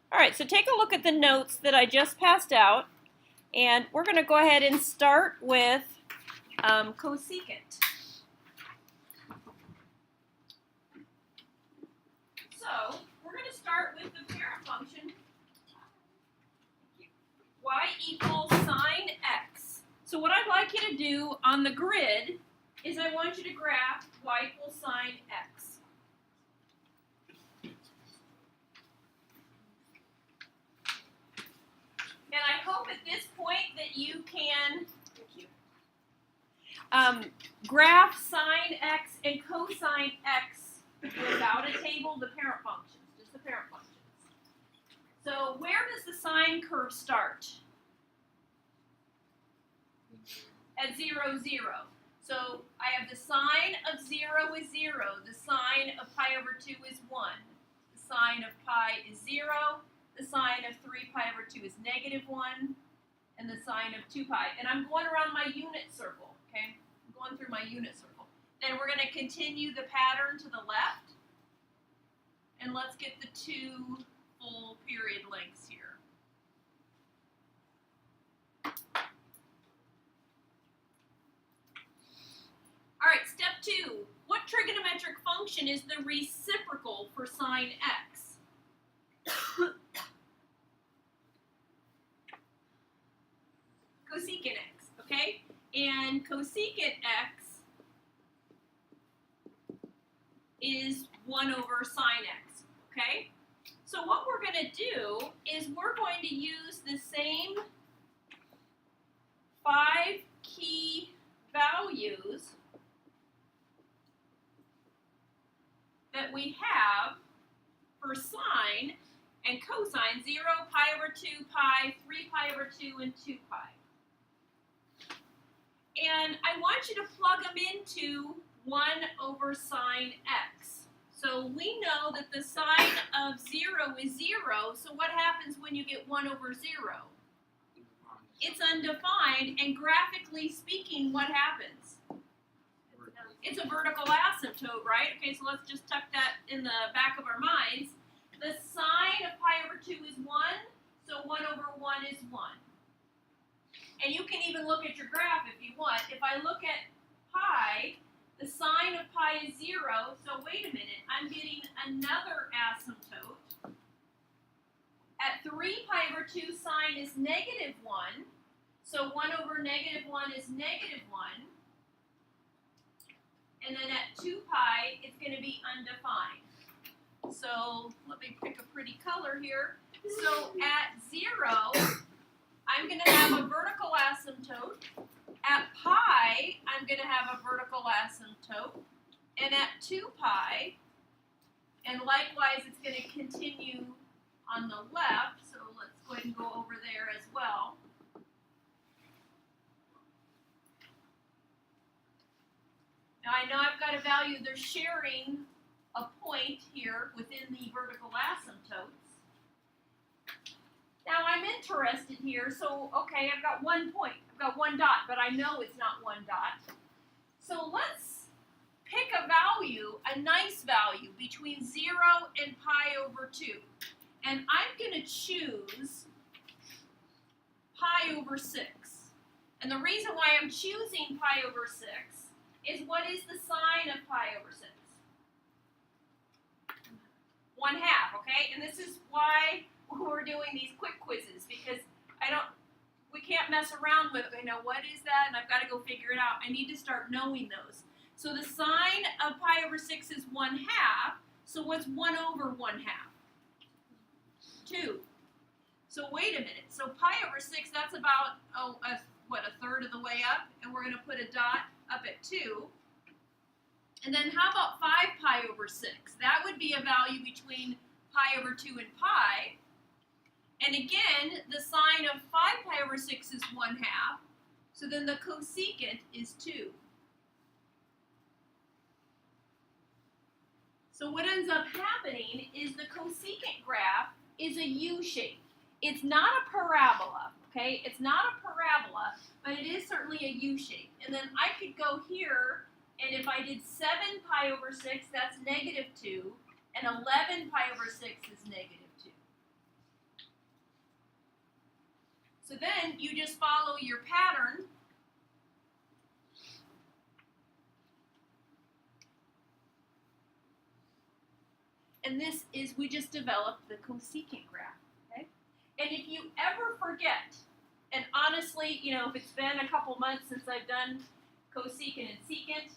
All right, so take a look at the notes that I just passed out, and we're going to go ahead and start with cosecant. So we're going to start with the parent function, y equals sine x. So what I'd like you to do on the grid is I want you to graph y equals sine x. And I hope at this point that you can graph sine x and cosine x without a table, the parent functions, just the parent functions. So where does the sine curve start? At 0, 0. So I have the sine of 0 is 0. The sine of pi over 2 is 1. The sine of pi is 0. The sine of 3 pi over 2 is negative 1. And the sine of 2 pi. And I'm going around my unit circle, okay? I'm going through my unit circle. Then we're going to continue the pattern to the left. And let's get the 2 full period lengths here. All right, step 2. What trigonometric function is the reciprocal for sine x? Cosecant x, okay? And cosecant x is 1 over sine x, okay? So what we're going to do is we're going to use the same 5 key values that we have for sine and cosine, 0, pi over 2, pi, 3 pi over 2, and 2 pi. And I want you to plug them into 1 over sine x. So we know that the sine of 0 is 0, so what happens when you get 1 over 0? It's undefined, and graphically speaking, what happens? It's a vertical asymptote, right? Okay, so let's just tuck that in the back of our minds. The sine of pi over 2 is 1, so 1 over 1 is 1. And you can even look at your graph if you want. If I look at pi, the sine of pi is 0, so wait a minute, I'm getting another asymptote. At 3 pi over 2, sine is negative 1, so 1 over negative 1 is negative 1. And then at 2 pi, it's going to be undefined. So let me pick a pretty color here. So at 0, I'm going to have a vertical asymptote. At pi, I'm going to have a vertical asymptote. And at 2 pi, and likewise, it's going to continue on the left. So let's go ahead and go over there as well. Now I know I've got a value, they're sharing a point here within the vertical asymptotes. Now I'm interested here, so okay, I've got 1 point, I've got 1 dot, but I know it's not 1 dot. So let's pick a value, a nice value, between 0 and pi over 2. And I'm going to choose pi over 6. And the reason why I'm choosing pi over 6 is what is the sine of pi over 6? 1/2, okay? And this is why we're doing these quick quizzes, because we can't mess around with, what is that? And I've got to go figure it out. I need to start knowing those. So the sine of pi over 6 is 1/2. So what's 1 over 1/2? 2. So wait a minute. So pi over 6, that's about, a third of the way up. And we're going to put a dot up at 2. And then how about 5 pi over 6? That would be a value between pi over 2 and pi. And again, the sine of 5 pi over 6 is 1/2. So then the cosecant is 2. So what ends up happening is the cosecant graph is a U shape. It's not a parabola, okay? It's not a parabola, but it is certainly a U shape. And then I could go here, and if I did 7 pi over 6, that's negative 2, and 11 pi over 6 is negative 2. So then you just follow your pattern. And this is, we just developed the cosecant graph, okay? And if you ever forget, and honestly, you know, if it's been a couple months since I've done cosecant and secant,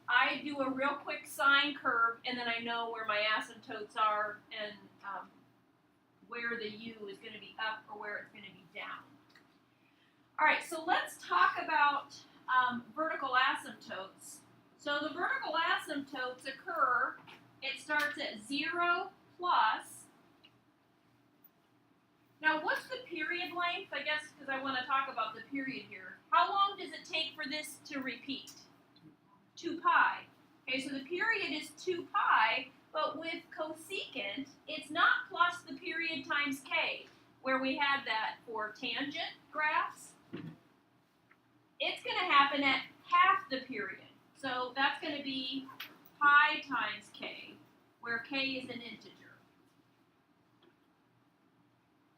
I do a real quick sine curve, and then I know where my asymptotes are and where the u is going to be up or where it's going to be down. All right, so let's talk about vertical asymptotes. So the vertical asymptotes occur, it starts at 0 plus. Now, what's the period length? I guess because I want to talk about the period here. How long does it take for this to repeat? 2 pi. Okay, so the period is 2 pi, but with cosecant, it's not plus the period times k, where we had that for tangent graphs. It's going to happen at half the period. So that's going to be pi times k, where k is an integer.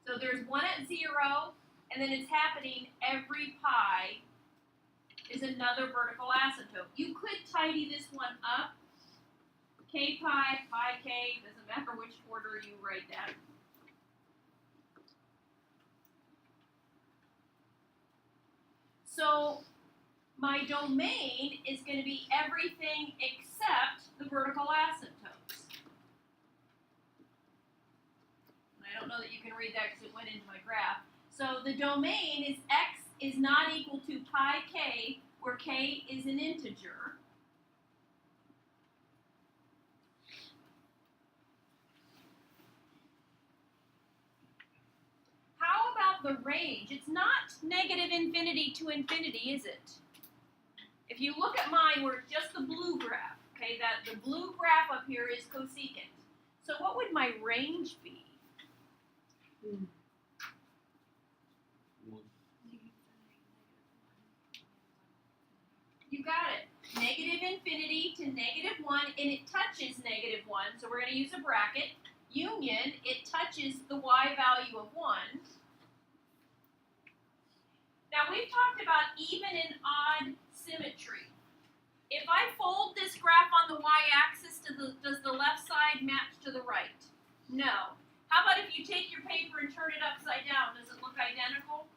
So there's 1 at 0, and then it's happening every pi is another vertical asymptote. You could tidy this one up. K pi, pi k, doesn't matter which order you write that. So my domain is going to be everything except the vertical asymptotes. And I don't know that you can read that because it went into my graph. So the domain is x is not equal to pi k, where k is an integer. How about the range? It's not negative infinity to infinity, is it? If you look at mine where it's just the blue graph, okay, that the blue graph up here is cosecant. So what would my range be? You got it. Negative infinity to negative 1, and it touches negative 1, so we're going to use a bracket. Union, it touches the y value of 1. Now, we've talked about even and odd symmetry. If I fold this graph on the y-axis, does the left side match to the right? No. How about if you take your paper and turn it upside down? Does it look identical?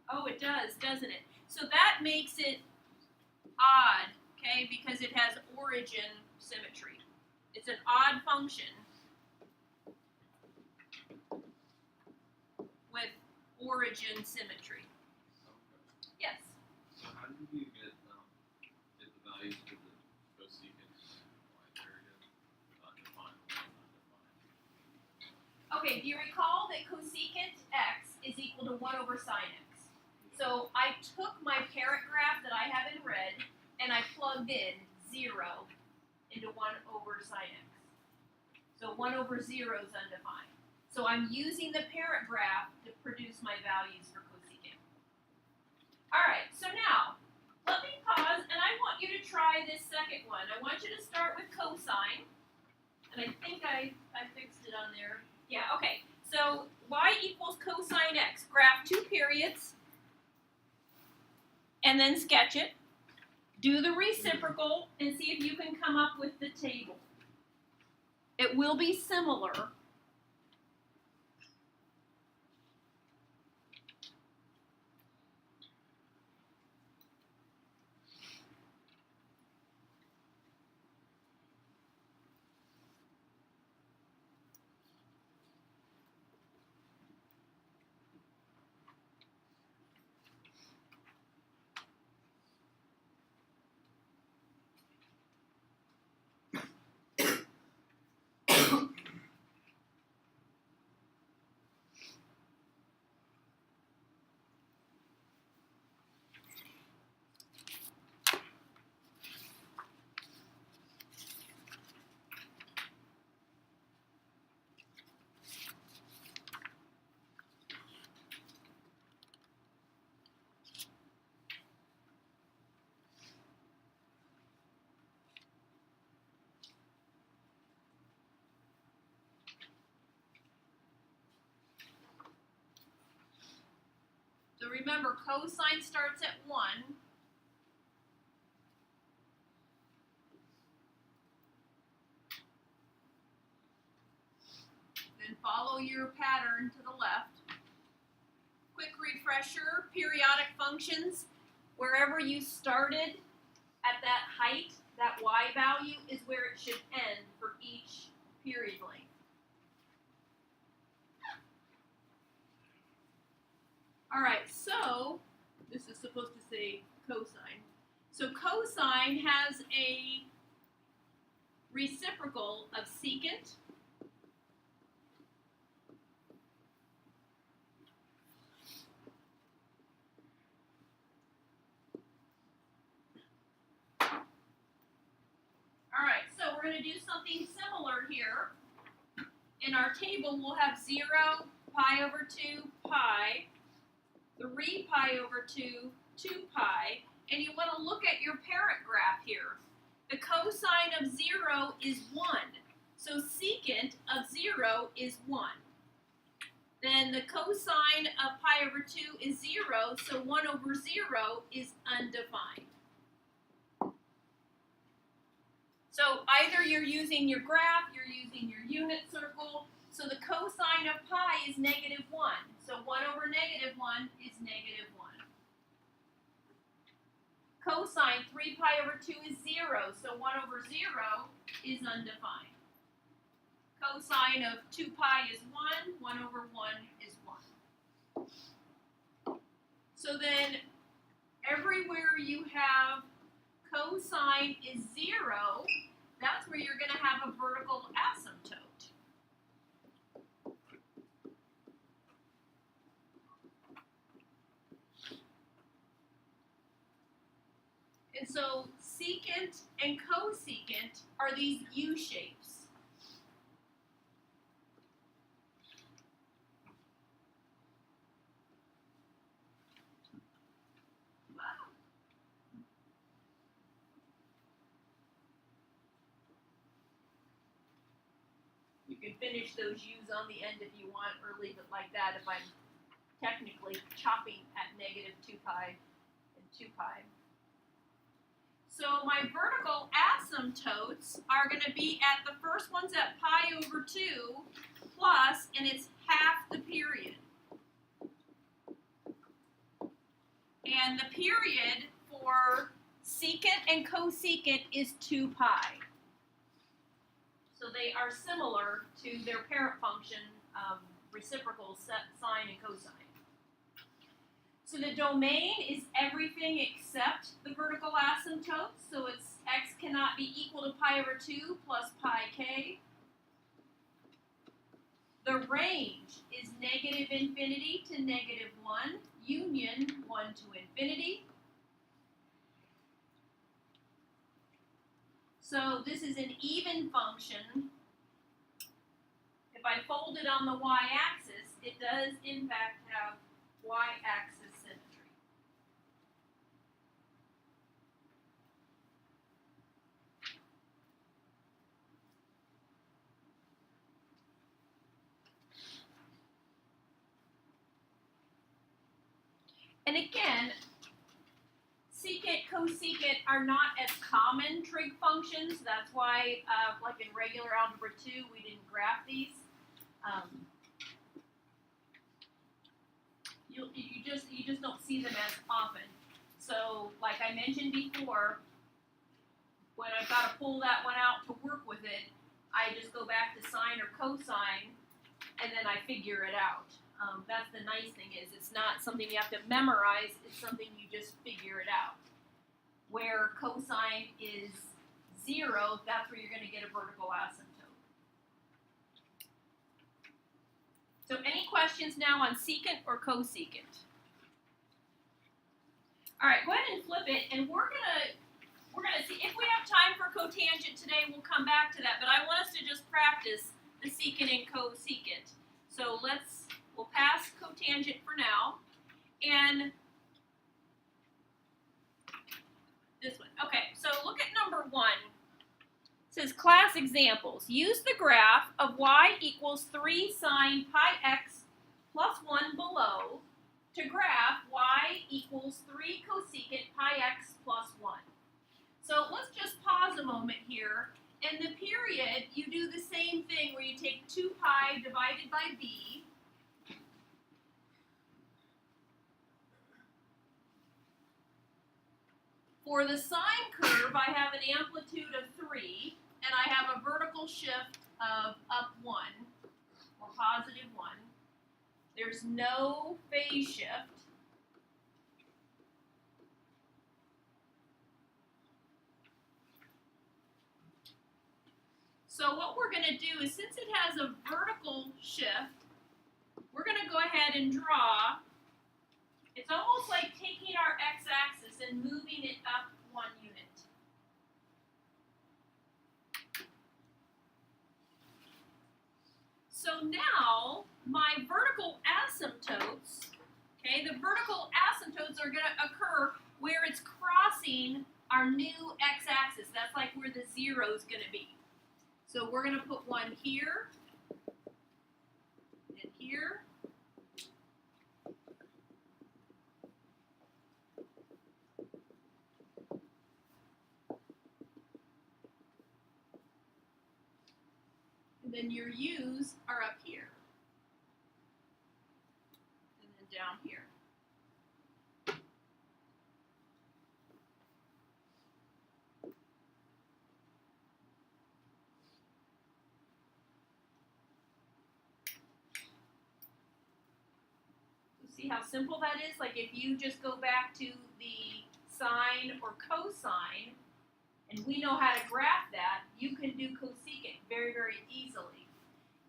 Oh, it does, doesn't it? So that makes it odd, okay, because it has origin symmetry. It's an odd function with origin symmetry. Yes? So how do you get the values for the cosecant y variable undefined or undefined? Okay, do you recall that cosecant x is equal to 1 over sine x? So I took my parent graph that I have in red, and I plugged in 0 into 1 over sine x. So 1 over 0 is undefined. So I'm using the parent graph to produce my values for cosecant. All right, so now, let me pause, and I want you to try this second one. I want you to start with cosine, and I think I fixed it on there. Yeah, okay. So y equals cosine x. Graph 2 periods, and then sketch it. Do the reciprocal and see if you can come up with the table. It will be similar. remember, cosine starts at 1. Then follow your pattern to the left. Quick refresher, periodic functions, wherever you started at that height, that y value is where it should end for each period length. All right, so this is supposed to say cosine. So cosine has a reciprocal of secant. All right, so we're going to do something similar here. In our table, we'll have 0, pi over 2, pi, 3 pi over 2, 2 pi, and you want to look at your parent graph here. The cosine of 0 is 1, so secant of 0 is 1. Then the cosine of pi over 2 is 0, so 1 over 0 is undefined. So either you're using your graph, you're using your unit circle. So the cosine of pi is -1. So 1 over -1 is -1. Cosine 3 pi over 2 is 0. So 1 over 0 is undefined. Cosine of 2 pi is 1. 1 over 1 is 1. So then everywhere you have cosine is 0, that's where you're going to have a vertical asymptote. And so secant and cosecant are these U shapes. You can finish those U's on the end if you want, or leave it like that if I'm technically chopping at -2 pi and 2 pi. So my vertical asymptotes are going to be at, the first one's at pi over 2 plus, and it's half the period. And the period for secant and cosecant is 2 pi. So they are similar to their parent function, reciprocal sine and cosine. So the domain is everything except the vertical asymptote. So it's x cannot be equal to pi over 2 plus pi k. The range is -infinity to -1, union 1 to infinity. So this is an even function. If I fold it on the y-axis, it does in fact have y-axis symmetry. And again, secant, cosecant are not as common trig functions. That's why, like in regular algebra 2, we didn't graph these. You just don't see them as often. So, like I mentioned before, when I've got to pull that one out to work with it, I just go back to sine or cosine, and then I figure it out. That's the nice thing is it's not something you have to memorize, it's something you just figure it out. Where cosine is 0, that's where you're going to get a vertical asymptote. So any questions now on secant or cosecant? All right, go ahead and flip it, and we're gonna see if we have time for cotangent today. We'll come back to that, but I want us to just practice the secant and cosecant. So we'll pass cotangent for now, and this one. Okay, so look at number 1. It says class examples. Use the graph of y equals 3 sine pi x plus 1 below to graph y equals 3 cosecant pi x plus 1. So let's just pause a moment here. In the period, you do the same thing where you take 2 pi divided by b. For the sine curve, I have an amplitude of 3, and I have a vertical shift of up 1, or positive 1. There's no phase shift. So what we're going to do is, since it has a vertical shift, we're going to go ahead and draw. It's almost like taking our x-axis and moving it up 1 unit. So now, my vertical asymptotes, okay, the vertical asymptotes are going to occur where it's crossing our new x-axis. That's like where the 0 is going to be. So we're going to put one here, and here, and then your u's are up here, and then down here. See how simple that is? Like if you just go back to the sine or cosine, and we know how to graph that, you can do cosecant very, very easily.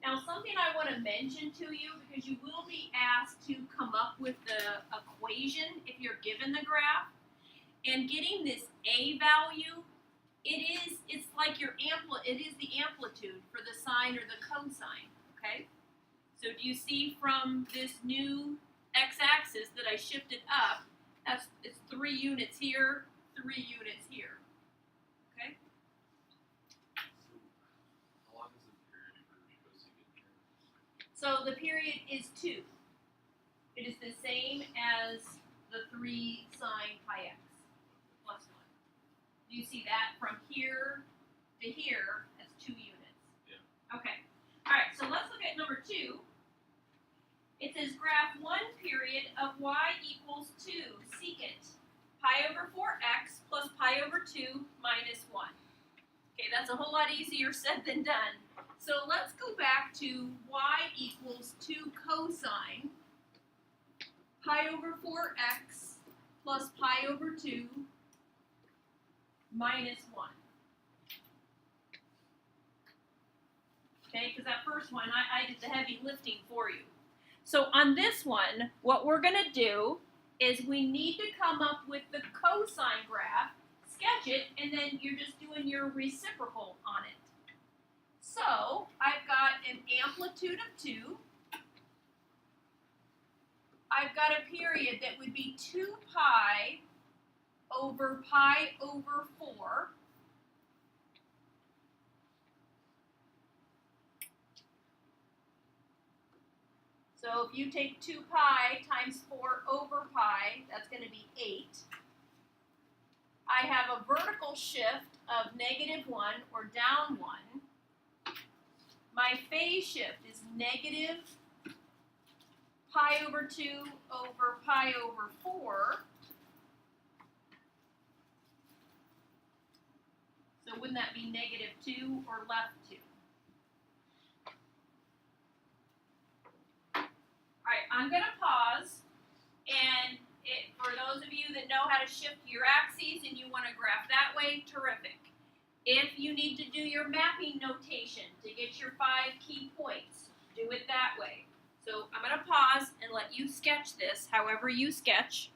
Now something I want to mention to you, because you will be asked to come up with the equation if you're given the graph, and getting this A value, it's like it is the amplitude for the sine or the cosine, okay? So do you see from this new x-axis that I shifted up, it's 3 units here, 3 units here. Okay? So, how long is the period for cosecant here? So the period is 2. It is the same as the 3 sine pi x plus 1. Do you see that from here to here? That's 2 units. Yeah. Okay. All right, so let's look at number 2. It says graph 1 period of y equals 2 secant pi over 4x plus pi over 2 minus 1. Okay, that's a whole lot easier said than done. So let's go back to y equals 2 cosine pi over 4x plus pi over 2 minus 1. Okay, because that first one, I did the heavy lifting for you. So on this one, what we're going to do is we need to come up with the cosine graph, sketch it, and then you're just doing your reciprocal on it. So I've got an amplitude of 2. I've got a period that would be 2 pi over 4. So if you take 2 pi times 4 over pi, that's going to be 8. I have a vertical shift of -1 or down 1. My phase shift is negative pi over 2 over pi over 4. So wouldn't that be -2 or left 2? Alright, I'm going to pause, and for those of you that know how to shift your axes and you want to graph that way, terrific. If you need to do your mapping notation to get your 5 key points, do it that way. So I'm going to pause and let you sketch this however you sketch.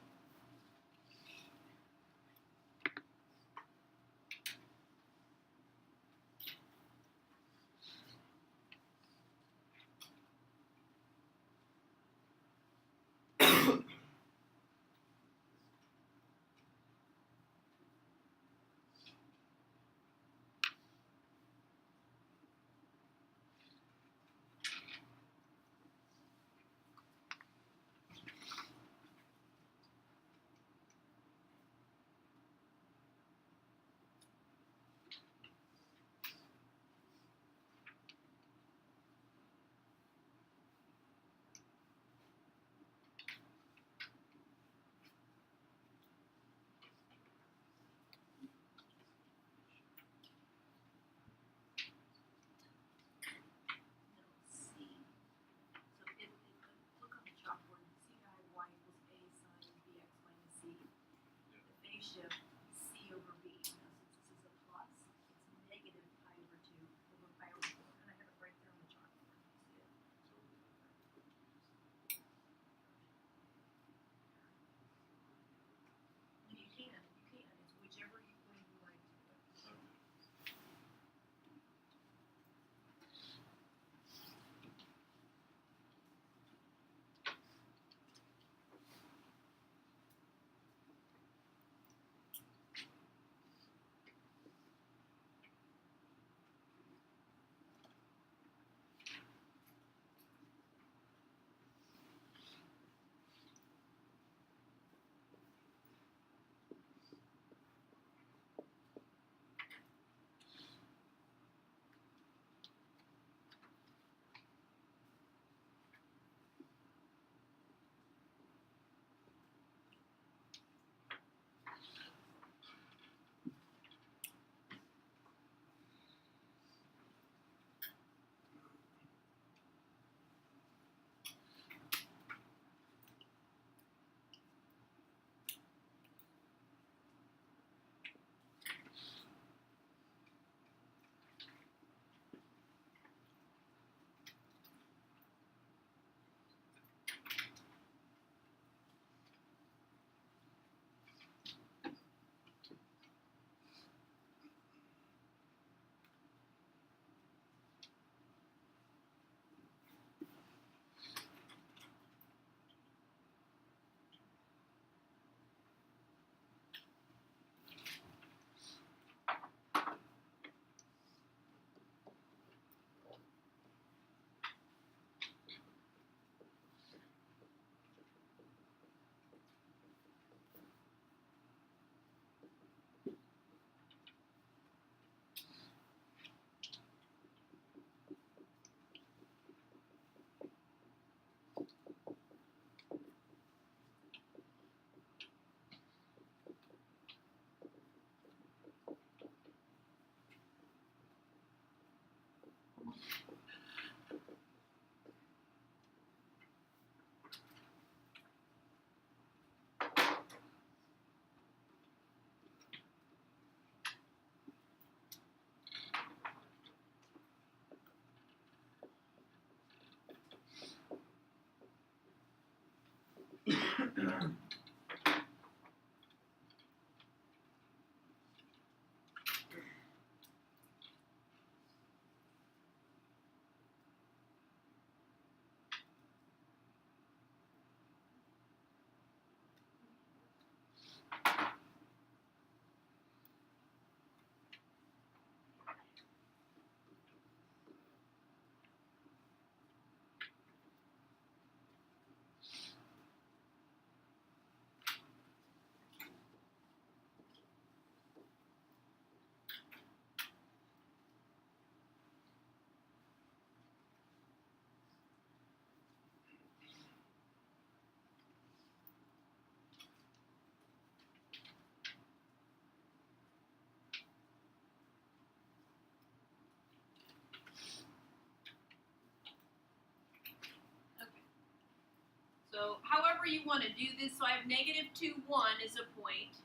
however you want to do this. So I have negative 2, 1 is a point.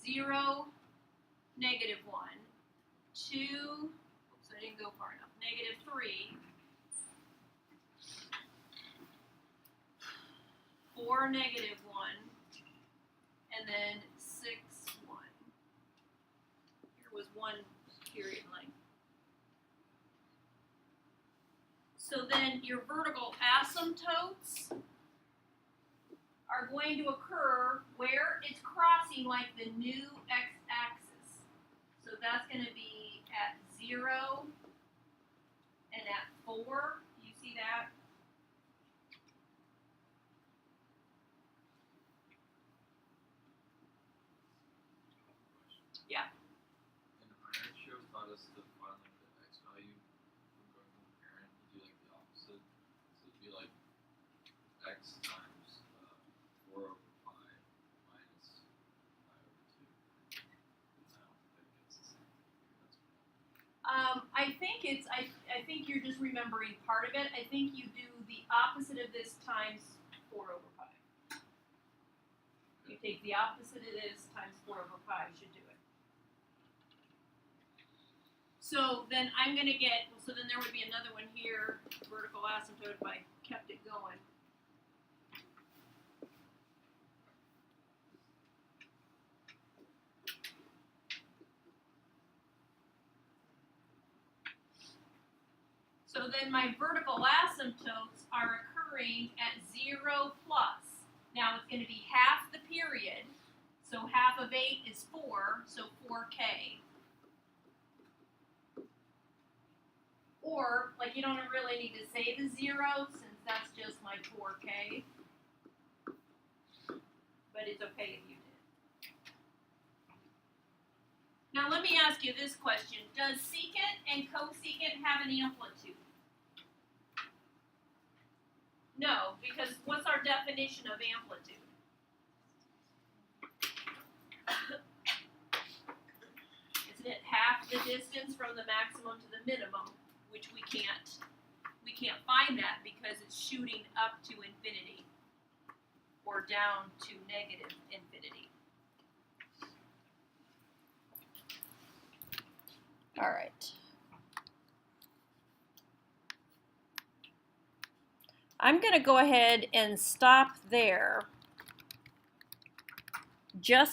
0, negative 1. 2, oops, I didn't go far enough. Negative 3. 4, negative 1. And then 6, 1. Here was 1 period length. So then your vertical asymptotes are going to occur where it's crossing like the new x-axis. So that's going to be at 0 and at 4. You see that? Yeah. And the ratio taught us to find like the x value from going from the parent. You do like the opposite. So it'd be like x times 4 over pi minus pi over 2. And now that gets the same thing. That's I think you're just remembering part of it. I think you do the opposite of this times 4 over pi. You take the opposite of this times 4 over pi. You should do it. So then I'm going to get, so then there would be another one here, vertical asymptote, if I kept it going. So then my vertical asymptotes are occurring at 0 plus. Now it's going to be half the period, so half of 8 is 4, so 4k. Or, like, you don't really need to say the 0 since that's just my 4k. But it's okay if you did. Now let me ask you this question. Does secant and cosecant have an amplitude? No, because what's our definition of amplitude? Isn't it half the distance from the maximum to the minimum? Which we can't find that because it's shooting up to infinity or down to negative infinity. All right. I'm going to go ahead and stop there just